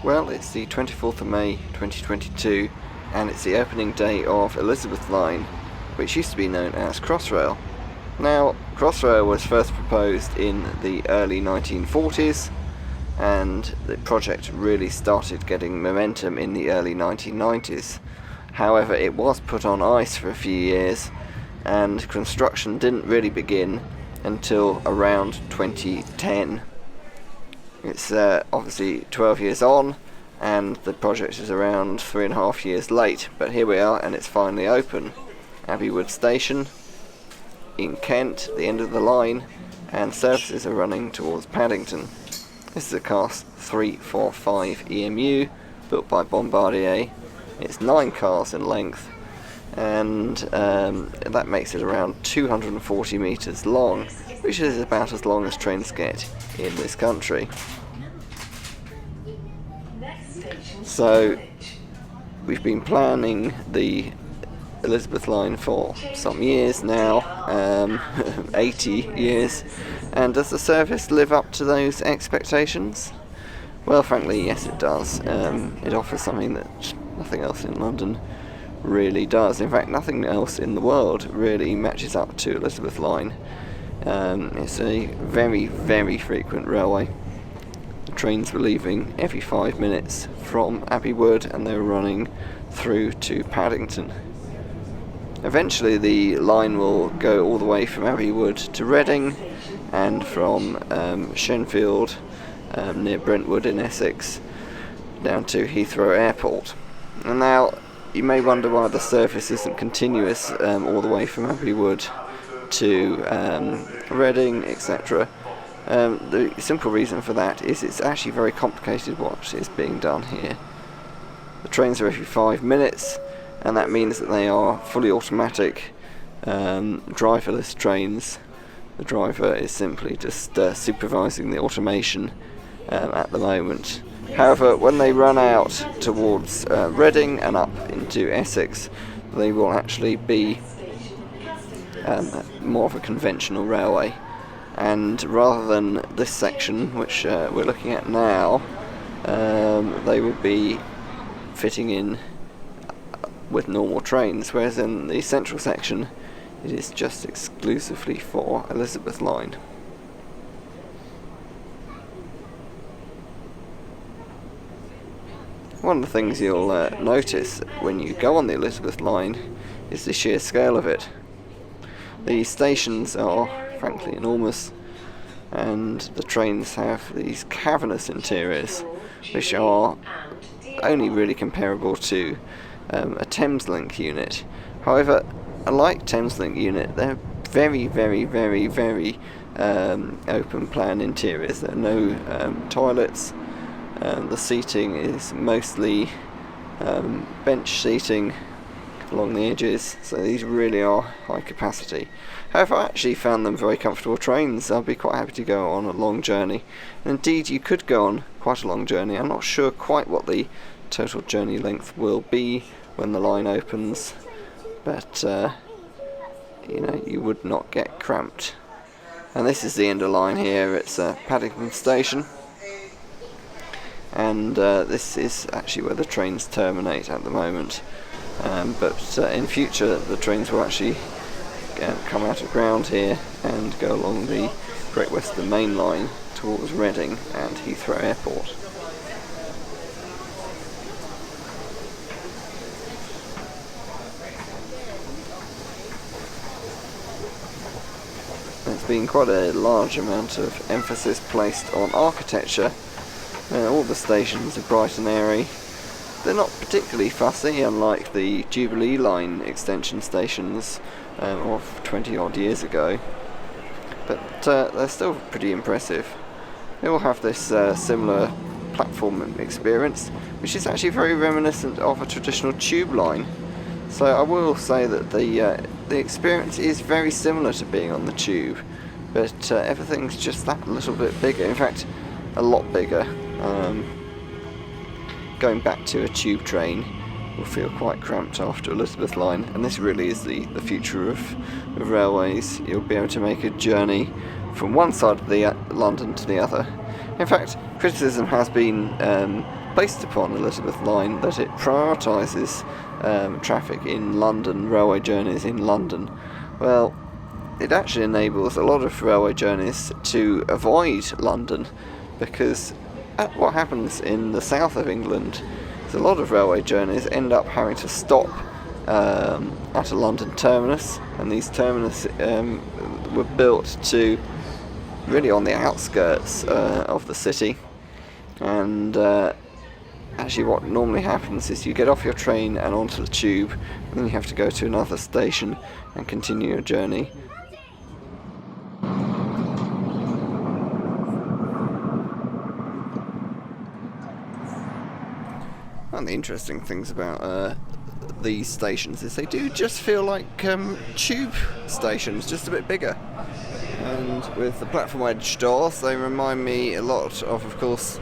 Well, it's the 24th of May 2022 and it's the opening day of Elizabeth Line, which used to be known as Crossrail. Now, Crossrail was first proposed in the early 1940s and the project really started getting momentum in the early 1990s. However, it was put on ice for a few years and construction didn't really begin until around 2010. It's obviously 12 years on and the project is around 3.5 years late, but here we are and it's finally open. Abbey Wood Station in Kent, the end of the line, and services are running towards Paddington. This is a Class 345 EMU built by Bombardier. It's 9 cars in length and that makes it around 240 metres long, which is about as long as trains get in this country. So we've been planning the Elizabeth Line for some years now, 80 years, and does the service live up to those expectations? Well, frankly, yes it does. It offers something that nothing else in London really does. In fact, nothing else in the world really matches up to Elizabeth Line. It's a very, very frequent railway. The trains were leaving every 5 minutes from Abbey Wood and they were running through to Paddington. Eventually the line will go all the way from Abbey Wood to Reading and from Shenfield near Brentwood in Essex down to Heathrow Airport. And now you may wonder why the service isn't continuous all the way from Abbey Wood to Reading, etc. The simple reason for that is it's actually very complicated what is being done here. The trains are every 5 minutes and that means that they are fully automatic, driverless trains. The driver is simply just supervising the automation at the moment. However, when they run out towards Reading and up into Essex, they will actually be more of a conventional railway. And rather than this section, which we're looking at now, they will be fitting in with normal trains, whereas in the central section it is just exclusively for Elizabeth Line. One of the things you'll notice when you go on the Elizabeth Line is the sheer scale of it. The stations are frankly enormous and the trains have these cavernous interiors which are only really comparable to a Thameslink unit. However, unlike Thameslink unit, they're very, very, very, very open plan interiors. There are no toilets. The seating is mostly bench seating along the edges, so these really are high capacity. However, I actually found them very comfortable trains. I'd be quite happy to go on a long journey. And indeed, you could go on quite a long journey. I'm not sure quite what the total journey length will be when the line opens, but you would not get cramped. And this is the end of the line here. It's Paddington Station, and this is actually where the trains terminate at the moment. But in future the trains will actually come out of ground here and go along the Great Western Main Line towards Reading and Heathrow Airport. There's been quite a large amount of emphasis placed on architecture. All the stations are bright and airy. They're not particularly fussy, unlike the Jubilee Line extension stations of 20 odd years ago, but they're still pretty impressive. They all have this similar platform experience, which is actually very reminiscent of a traditional tube line. So I will say that the experience is very similar to being on the tube, but everything's just that little bit bigger. In fact, a lot bigger. Going back to a tube train will feel quite cramped after Elizabeth Line, and this really is the future of railways. You'll be able to make a journey from one side of the London to the other. In fact, criticism has been based upon Elizabeth Line that it prioritises traffic in London, railway journeys in London. Well, it actually enables a lot of railway journeys to avoid London, because what happens in the south of England is a lot of railway journeys end up having to stop at a London terminus, and these terminus were built to really on the outskirts of the city. And actually what normally happens is you get off your train and onto the tube, and then you have to go to another station and continue your journey. One of the interesting things about these stations is they do just feel like tube stations, just a bit bigger. And with the platform edge doors, they remind me a lot of course,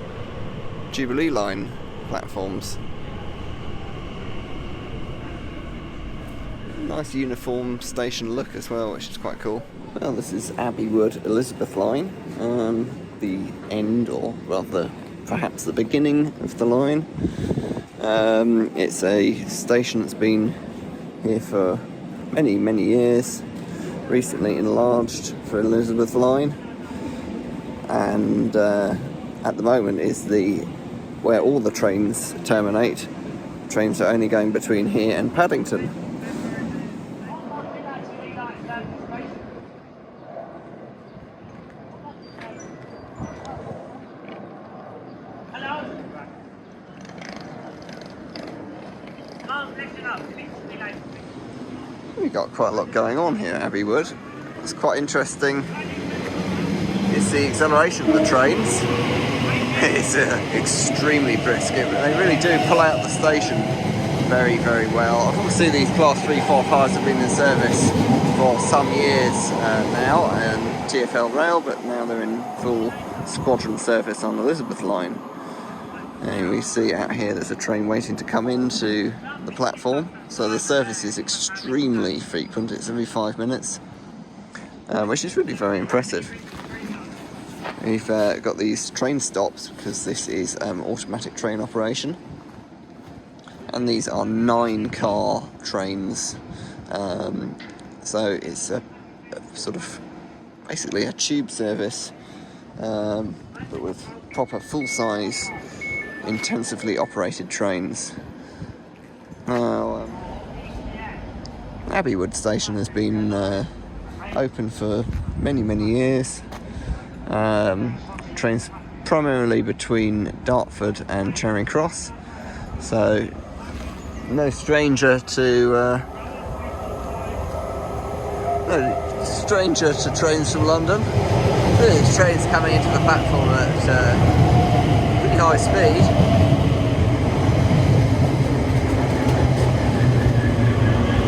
Jubilee Line platforms. Nice uniform station look as well, which is quite cool. Well, this is Abbey Wood Elizabeth Line, the end, or rather perhaps the beginning of the line. It's a station that's been here for many, many years, recently enlarged for Elizabeth Line, and at the moment is where all the trains terminate. Trains are only going between here and Paddington. We've got quite a lot going on here at Abbey Wood. It's quite interesting. It's the acceleration of the trains. It's extremely brisk. They really do pull out the station very, very well. Obviously these Class 3, 4, 5s have been in service for some years now, and TfL Rail, but now they're in full squadron service on Elizabeth Line. And we see out here there's a train waiting to come into the platform, so the service is extremely frequent. It's every 5 minutes, which is really very impressive. We've got these train stops because this is automatic train operation, and these are 9-car trains, so it's a sort of basically a tube service, but with proper full-size intensively operated trains. Now, Abbey Wood Station has been open for many, many years. Trains primarily between Dartford and Charing Cross, so no stranger to trains from London. There's trains coming into the platform at pretty high speed.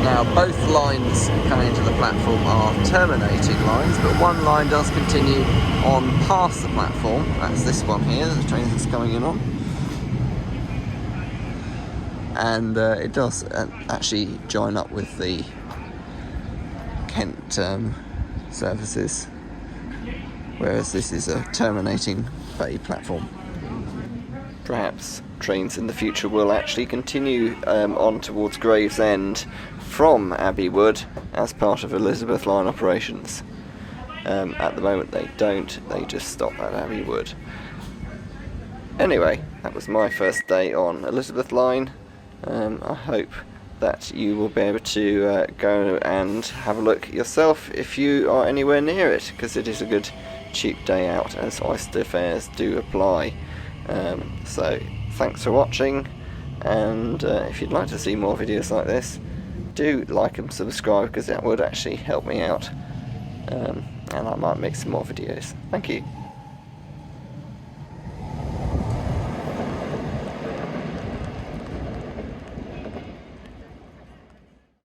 Now, both lines coming into the platform are terminating lines, but one line does continue on past the platform. That's this one here, the train that's coming in on. And it does actually join up with the Kent services, whereas this is a terminating bay platform. Perhaps trains in the future will actually continue on towards Gravesend from Abbey Wood as part of Elizabeth Line operations. At the moment they don't, they just stop at Abbey Wood. Anyway, that was my first day on Elizabeth Line. I hope that you will be able to go and have a look yourself if you are anywhere near it, because it is a good cheap day out, as Oyster fares do apply. So thanks for watching, and if you'd like to see more videos like this, do like and subscribe, because that would actually help me out, and I might make some more videos. Thank you.